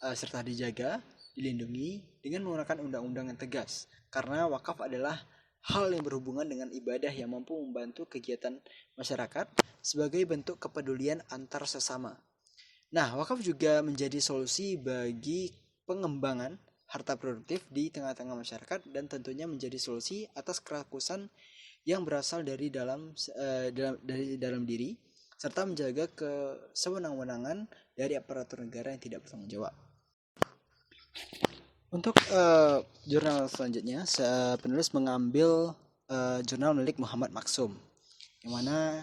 serta dijaga, dilindungi dengan menggunakan undang-undang yang tegas, karena wakaf adalah hal yang berhubungan dengan ibadah yang mampu membantu kegiatan masyarakat sebagai bentuk kepedulian antar sesama. Nah, wakaf juga menjadi solusi bagi pengembangan harta produktif di tengah-tengah masyarakat dan tentunya menjadi solusi atas kerakusan yang berasal dari dalam diri serta menjaga kesewenang-wenangan dari aparatur negara yang tidak bertanggung jawab. Untuk jurnal selanjutnya, penulis mengambil jurnal milik Muhammad Maksum, yang mana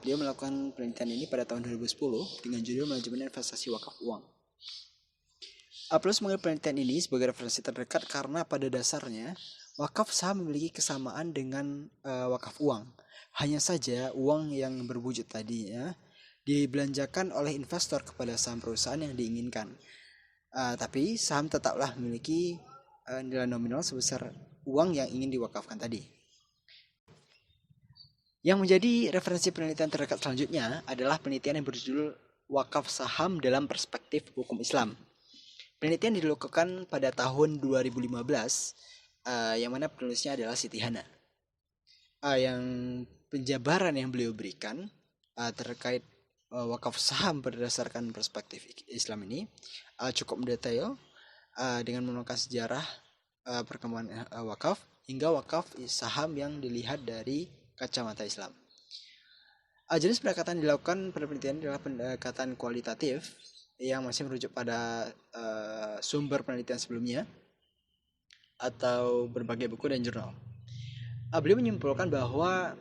beliau melakukan penelitian ini pada tahun 2010 dengan judul Manajemen Investasi Wakaf Uang. Penulis mengambil penelitian ini sebagai referensi terdekat karena pada dasarnya wakaf saham memiliki kesamaan dengan wakaf uang. Hanya saja uang yang berwujud tadinya dibelanjakan oleh investor kepada saham perusahaan yang diinginkan. Tapi saham tetaplah memiliki nilai nominal sebesar uang yang ingin diwakafkan tadi. Yang menjadi referensi penelitian terdekat selanjutnya adalah penelitian yang berjudul Wakaf Saham dalam Perspektif Hukum Islam. Penelitian dilakukan pada tahun 2015, yang mana penulisnya adalah Siti Hana. Yang penjabaran yang beliau berikan terkait wakaf saham berdasarkan perspektif Islam ini cukup mendetail dengan menggunakan sejarah perkembangan wakaf hingga wakaf saham yang dilihat dari kacamata Islam. Jenis pendekatan dilakukan pada penelitian adalah pendekatan kualitatif yang masih merujuk pada sumber penelitian sebelumnya atau berbagai buku dan jurnal. Beliau menyimpulkan bahwa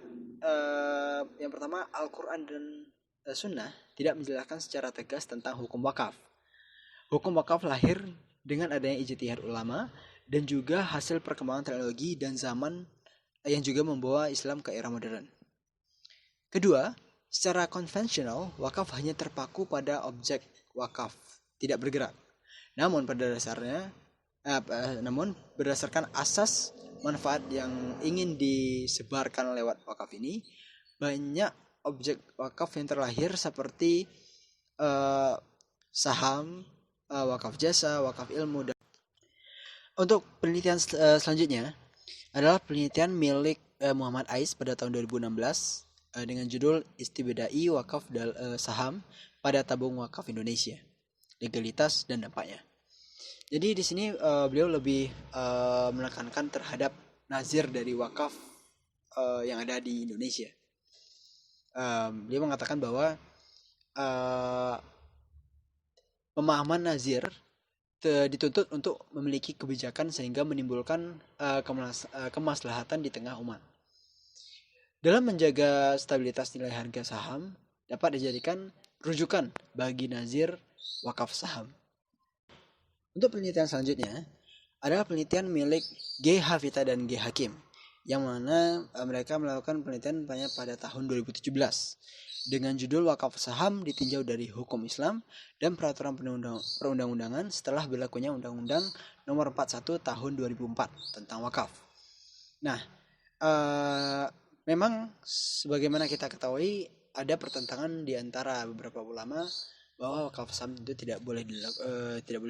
yang pertama, Al-Quran dan Sunnah tidak menjelaskan secara tegas tentang hukum wakaf. Hukum wakaf lahir dengan adanya ijtihad ulama dan juga hasil perkembangan teknologi dan zaman yang juga membawa Islam ke era modern. Kedua, secara konvensional, wakaf hanya terpaku pada objek wakaf, tidak bergerak. Namun pada dasarnya, namun berdasarkan asas manfaat yang ingin disebarkan lewat wakaf ini, banyak objek wakaf yang terlahir seperti saham, wakaf jasa, wakaf ilmu. Dan untuk penelitian selanjutnya adalah penelitian milik Muhammad Ais pada tahun 2016 dengan judul Istibdai Wakaf Saham pada Tabung Wakaf Indonesia, legalitas dan dampaknya. Jadi di sini beliau lebih menekankan terhadap nazir dari wakaf yang ada di Indonesia. Beliau mengatakan bahwa pemahaman nazir dituntut untuk memiliki kebijakan sehingga menimbulkan kemaslahatan di tengah umat. Dalam menjaga stabilitas nilai harga saham dapat dijadikan rujukan bagi nazir wakaf saham. Untuk penelitian selanjutnya adalah penelitian milik G. Hafita dan G. Hakim, yang mana mereka melakukan penelitian pada tahun 2017 dengan judul Wakaf Saham ditinjau dari hukum Islam dan peraturan perundang-undangan setelah berlakunya Undang-Undang Nomor 41 Tahun 2004 tentang wakaf. Nah, memang sebagaimana kita ketahui ada pertentangan di antara beberapa ulama bahwa wakaf saham itu tidak boleh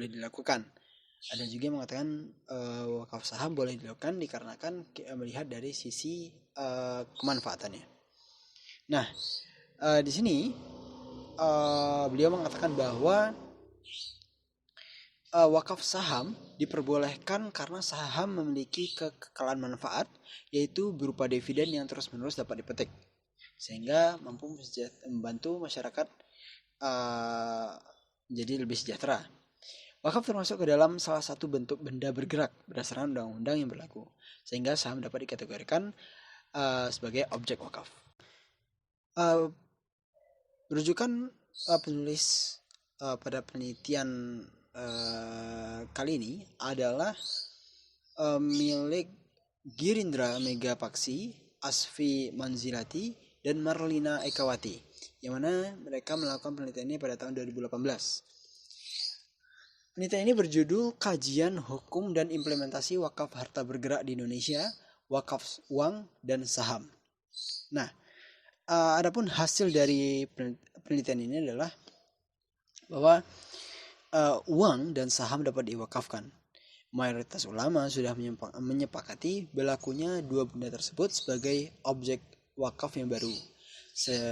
dilakukan. Ada juga yang mengatakan wakaf saham boleh dilakukan dikarenakan melihat dari sisi kemanfaatannya. Nah, di sini beliau mengatakan bahwa wakaf saham diperbolehkan karena saham memiliki kekekalan manfaat, yaitu berupa dividen yang terus-menerus dapat dipetik, sehingga mampu membantu masyarakat menjadi lebih sejahtera. Wakaf termasuk ke dalam salah satu bentuk benda bergerak berdasarkan undang-undang yang berlaku, sehingga saham dapat dikategorikan sebagai objek wakaf. Rujukan penulis pada penelitian kali ini adalah milik Girindra Megapaksi, Asfi Manzilati, dan Marlina Ekawati, yang mana mereka melakukan penelitian ini pada tahun 2018. Penelitian ini berjudul Kajian Hukum dan Implementasi Wakaf Harta Bergerak di Indonesia, Wakaf Uang dan Saham. Nah, adapun hasil dari penelitian ini adalah bahwa uang dan saham dapat diwakafkan. Mayoritas ulama sudah menyepakati berlakunya dua benda tersebut sebagai objek wakaf yang baru.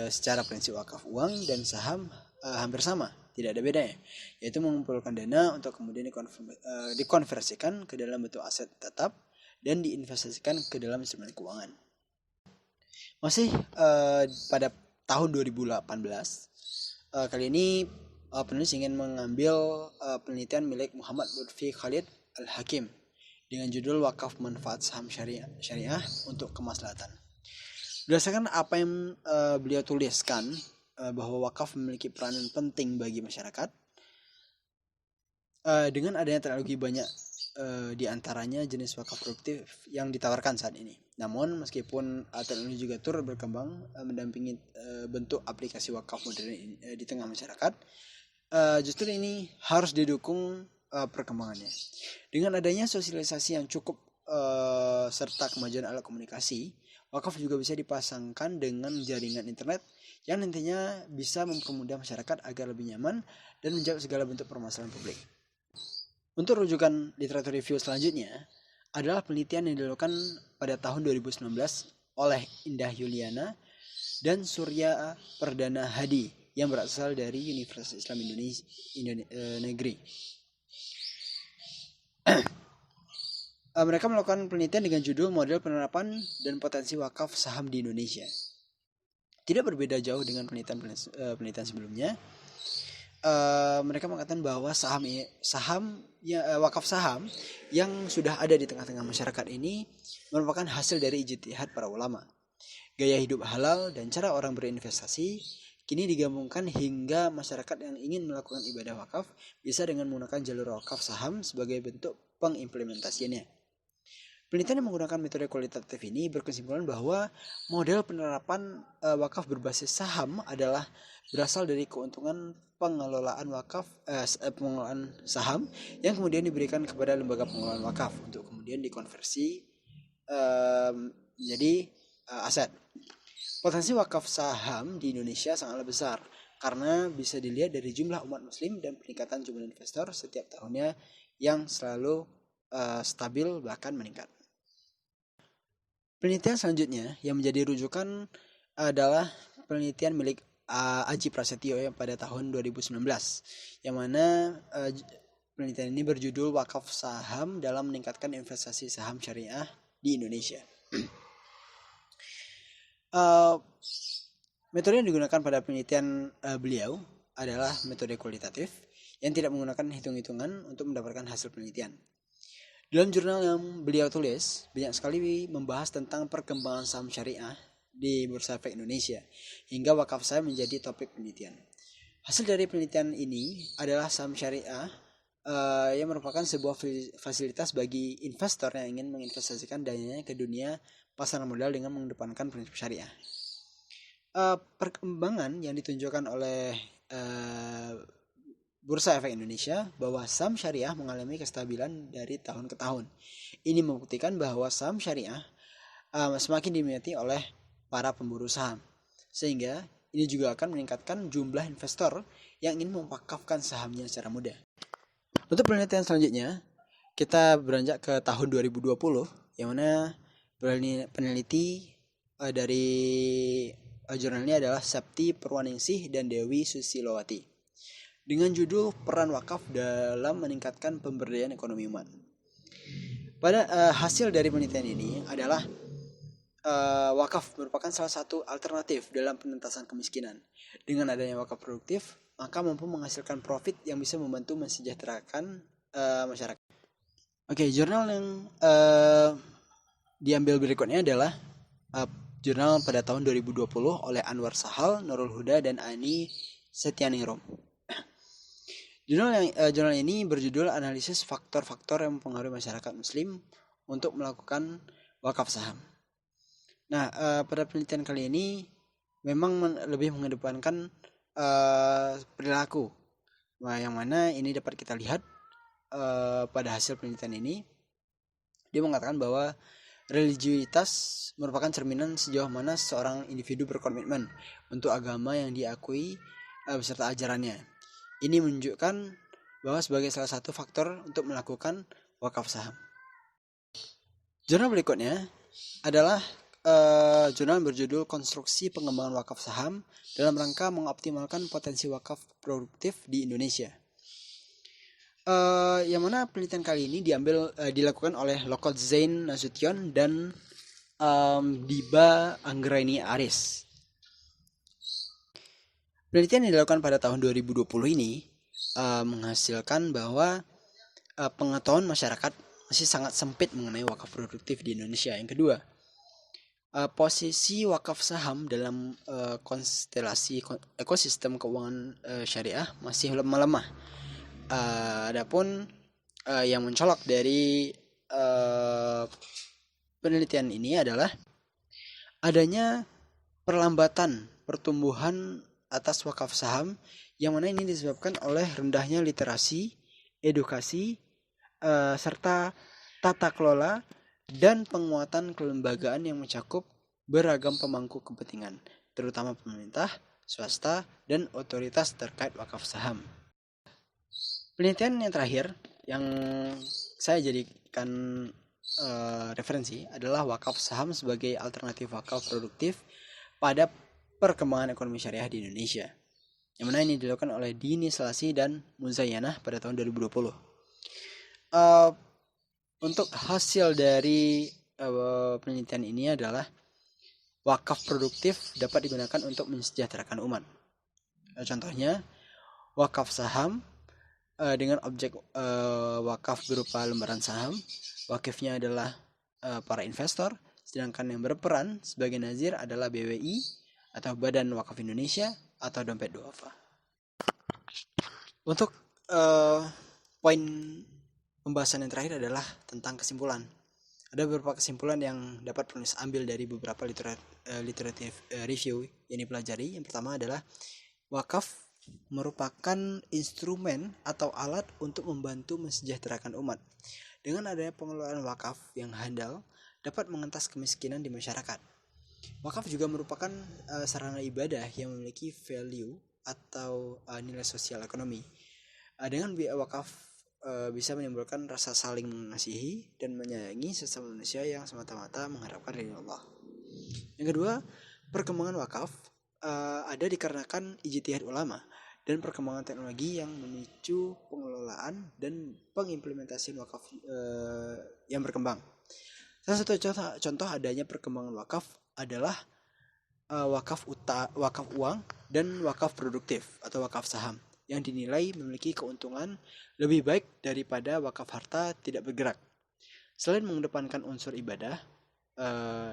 Secara prinsip wakaf uang dan saham hampir sama, tidak ada bedanya, yaitu mengumpulkan dana untuk kemudian dikonversikan ke dalam bentuk aset tetap dan diinvestasikan ke dalam instrumen keuangan. Masih pada tahun 2018, kali ini penulis ingin mengambil penelitian milik Muhammad Lutfi Khalid Al-Hakim dengan judul Wakaf Manfaat Saham Syariah untuk Kemaslahatan. Berdasarkan apa yang beliau tuliskan, bahwa wakaf memiliki peranan penting bagi masyarakat, dengan adanya teknologi banyak di antaranya jenis wakaf produktif yang ditawarkan saat ini. Namun meskipun teknologi juga turut berkembang mendampingi bentuk aplikasi wakaf modern di tengah masyarakat, justru ini harus didukung perkembangannya. Dengan adanya sosialisasi yang cukup serta kemajuan alat komunikasi, wakaf juga bisa dipasangkan dengan jaringan internet yang nantinya bisa mempermudah masyarakat agar lebih nyaman dan menjawab segala bentuk permasalahan publik. Untuk rujukan literatur review selanjutnya adalah penelitian yang dilakukan pada tahun 2019 oleh Indah Yuliana dan Surya Perdana Hadi yang berasal dari Universitas Islam Indonesia Negeri. Mereka melakukan penelitian dengan judul Model Penerapan dan Potensi Wakaf Saham di Indonesia. Tidak berbeda jauh dengan penelitian sebelumnya. Mereka mengatakan bahwa wakaf saham yang sudah ada di tengah-tengah masyarakat ini merupakan hasil dari ijtihad para ulama. Gaya hidup halal dan cara orang berinvestasi kini digabungkan hingga masyarakat yang ingin melakukan ibadah wakaf bisa dengan menggunakan jalur wakaf saham sebagai bentuk pengimplementasiannya. Penelitian yang menggunakan metode kualitatif ini berkesimpulan bahwa model penerapan wakaf berbasis saham adalah berasal dari keuntungan pengelolaan pengelolaan saham yang kemudian diberikan kepada lembaga pengelolaan wakaf untuk kemudian dikonversi menjadi aset. Potensi wakaf saham di Indonesia sangatlah besar karena bisa dilihat dari jumlah umat muslim dan peningkatan jumlah investor setiap tahunnya yang selalu stabil bahkan meningkat. Penelitian selanjutnya yang menjadi rujukan adalah penelitian milik Aji Prasetyo yang pada tahun 2019, yang mana penelitian ini berjudul Wakaf Saham dalam Meningkatkan Investasi Saham Syariah di Indonesia. Metode yang digunakan pada penelitian beliau adalah metode kualitatif yang tidak menggunakan hitung-hitungan untuk mendapatkan hasil penelitian. Dalam jurnal yang beliau tulis, banyak sekali membahas tentang perkembangan saham syariah di Bursa Efek Indonesia, hingga wakaf saham menjadi topik penelitian. Hasil dari penelitian ini adalah saham syariah yang merupakan sebuah fasilitas bagi investor yang ingin menginvestasikan dananya ke dunia pasar modal dengan mengedepankan prinsip syariah. Perkembangan yang ditunjukkan oleh Bursa Efek Indonesia bahwa saham syariah mengalami kestabilan dari tahun ke tahun. Ini membuktikan bahwa saham syariah semakin diminati oleh para pemburu saham. Sehingga ini juga akan meningkatkan jumlah investor yang ingin mewakafkan sahamnya secara mudah. Untuk penelitian selanjutnya, kita beranjak ke tahun 2020, yang mana peneliti dari jurnal ini adalah Septi Purwaningsih dan Dewi Susilowati, dengan judul Peran Wakaf dalam Meningkatkan Pemberdayaan Ekonomi Umat. Pada hasil dari penelitian ini adalah wakaf merupakan salah satu alternatif dalam penentasan kemiskinan. Dengan adanya wakaf produktif, maka mampu menghasilkan profit yang bisa membantu mensejahterakan masyarakat. Oke, jurnal yang diambil berikutnya adalah jurnal pada tahun 2020 oleh Anwar Sahal, Nurul Huda, dan Ani Setyaningrum. Jurnal ini berjudul Analisis Faktor-Faktor yang Mempengaruhi Masyarakat Muslim untuk Melakukan Wakaf Saham. Nah, pada penelitian kali ini memang lebih mengedepankan perilaku. Nah, yang mana ini dapat kita lihat pada hasil penelitian ini. Dia mengatakan bahwa religiusitas merupakan cerminan sejauh mana seorang individu berkomitmen untuk agama yang diakui beserta ajarannya. Ini menunjukkan bahwa sebagai salah satu faktor untuk melakukan wakaf saham. Jurnal berikutnya adalah jurnal berjudul Konstruksi Pengembangan Wakaf Saham dalam rangka mengoptimalkan potensi wakaf produktif di Indonesia. Yang mana penelitian kali ini dilakukan oleh Lokot Zain Nasution dan Diba Anggraini Aris. Penelitian yang dilakukan pada tahun 2020 ini menghasilkan bahwa pengetahuan masyarakat masih sangat sempit mengenai wakaf produktif di Indonesia. Yang kedua, posisi wakaf saham dalam konstelasi ekosistem keuangan syariah masih melemah. Adapun yang mencolok dari penelitian ini adalah adanya perlambatan pertumbuhan atas wakaf saham, yang mana ini disebabkan oleh rendahnya literasi, edukasi, serta tata kelola dan penguatan kelembagaan yang mencakup beragam pemangku kepentingan, terutama pemerintah, swasta, dan otoritas terkait wakaf saham. Penelitian yang terakhir yang saya jadikan referensi adalah wakaf saham sebagai alternatif wakaf produktif pada perkembangan ekonomi syariah di Indonesia, yang mana ini dilakukan oleh Dini Selasi dan Muzayyanah pada tahun 2020. Untuk hasil dari penelitian ini adalah wakaf produktif dapat digunakan untuk mensejahterakan umat. Contohnya wakaf saham dengan objek wakaf berupa lembaran saham. Wakifnya adalah para investor, sedangkan yang berperan sebagai nazir adalah BWI atau Badan Wakaf Indonesia atau dompet duafa. Untuk poin pembahasan yang terakhir adalah tentang kesimpulan. Ada beberapa kesimpulan yang dapat penulis ambil dari beberapa literatif review yang dipelajari. Yang pertama adalah wakaf merupakan instrumen atau alat untuk membantu mensejahterakan umat. Dengan adanya pengelolaan wakaf yang handal dapat mengentas kemiskinan di masyarakat. Wakaf juga merupakan sarana ibadah yang memiliki value atau nilai sosial ekonomi. Dengan biaya wakaf bisa menimbulkan rasa saling mengasihi dan menyayangi sesama manusia yang semata-mata mengharapkan ridho Allah. Yang kedua, perkembangan wakaf ada dikarenakan ijtihad ulama dan perkembangan teknologi yang memicu pengelolaan dan pengimplementasian wakaf yang berkembang. Salah satu contoh adanya perkembangan wakaf adalah wakaf uang dan wakaf produktif atau wakaf saham yang dinilai memiliki keuntungan lebih baik daripada wakaf harta tidak bergerak. Selain mengedepankan unsur ibadah,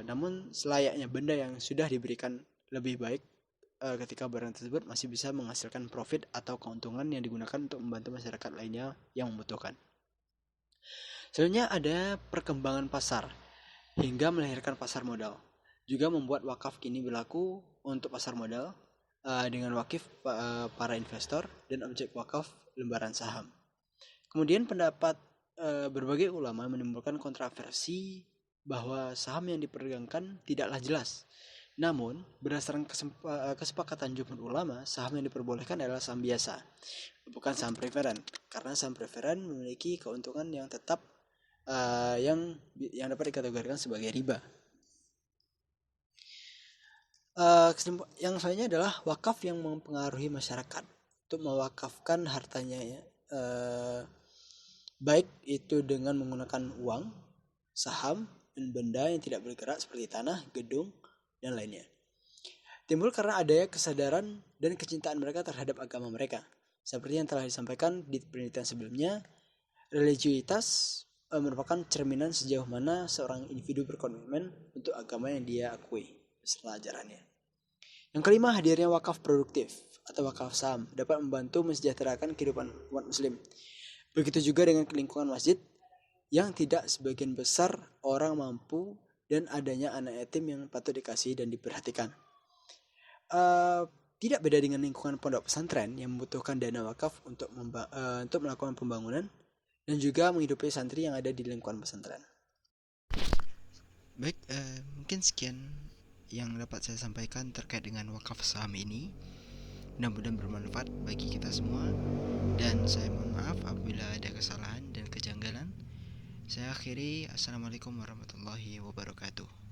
namun selayaknya benda yang sudah diberikan lebih baik ketika barang tersebut masih bisa menghasilkan profit atau keuntungan yang digunakan untuk membantu masyarakat lainnya yang membutuhkan. Selanjutnya ada perkembangan pasar hingga melahirkan pasar modal. Juga membuat wakaf kini berlaku untuk pasar modal dengan wakif para investor dan objek wakaf lembaran saham. Kemudian pendapat berbagai ulama menimbulkan kontroversi bahwa saham yang diperdagangkan tidaklah jelas. Namun, berdasarkan kesepakatan jumhur ulama, saham yang diperbolehkan adalah saham biasa, bukan saham preferen, karena saham preferen memiliki keuntungan yang tetap yang dapat dikategorikan sebagai riba. Yang selanjutnya adalah wakaf yang mempengaruhi masyarakat untuk mewakafkan hartanya ya, baik itu dengan menggunakan uang, saham, dan benda yang tidak bergerak seperti tanah, gedung, dan lainnya. Timbul karena adanya kesadaran dan kecintaan mereka terhadap agama mereka. Seperti yang telah disampaikan di penelitian sebelumnya, religiusitas merupakan cerminan sejauh mana seorang individu berkomitmen untuk agama yang dia akui beserta ajarannya. Yang kelima, hadirnya wakaf produktif atau wakaf saham dapat membantu mensejahterakan kehidupan umat muslim. Begitu juga dengan lingkungan masjid yang tidak sebagian besar orang mampu dan adanya anak yatim yang patut dikasihi dan diperhatikan. Tidak beda dengan lingkungan pondok pesantren yang membutuhkan dana wakaf untuk melakukan pembangunan dan juga menghidupi santri yang ada di lingkungan pesantren. Baik, mungkin sekian yang dapat saya sampaikan terkait dengan wakaf saham ini. Mudah-mudahan bermanfaat bagi kita semua, dan saya mohon maaf apabila ada kesalahan dan kejanggalan. Saya akhiri, assalamualaikum warahmatullahi wabarakatuh.